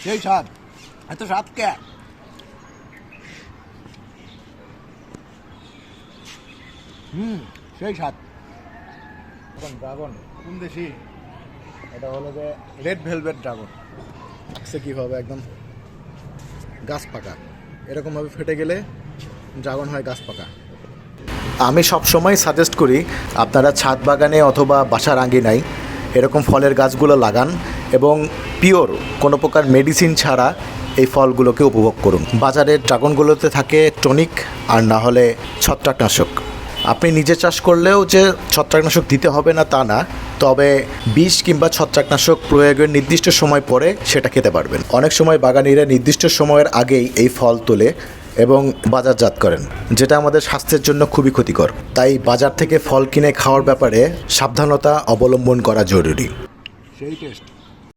সেই স্বাদ, এত স্বাদ কে? সেই স্বাদ। এখন ড্রাগন কোন দেশি? এটা হলো যে রেড ভেলভেট ড্রাগন। আচ্ছা কীভাবে একদম গাছ পাকা, এরকমভাবে ফেটে গেলে ড্রাগন হয় গাছ পাকা। আমি সবসময় সাজেস্ট করি আপনারা ছাদ বাগানে অথবা বাসার আঙ্গিনায় এরকম ফলের গাছগুলো লাগান এবং পিওর কোনো প্রকার মেডিসিন ছাড়া এই ফলগুলোকে উপভোগ করুন। বাজারের ড্রাগনগুলোতে থাকে টনিক আর না হলে ছত্রাকনাশক। আপনি নিজে চাষ করলেও যে ছত্রাকনাশক দিতে হবে না তা না, তবে বিষ কিংবা ছত্রাকনাশক প্রয়োগের নির্দিষ্ট সময় পরে সেটা খেতে পারবেন। অনেক সময় বাগানিরা নির্দিষ্ট সময়ের আগেই এই ফল তোলে এবং বাজারজাত করেন, যেটা আমাদের স্বাস্থ্যের জন্য খুবই ক্ষতিকর। তাই বাজার থেকে ফল কিনে খাওয়ার ব্যাপারে সাবধানতা অবলম্বন করা জরুরি। সেই টেস্ট।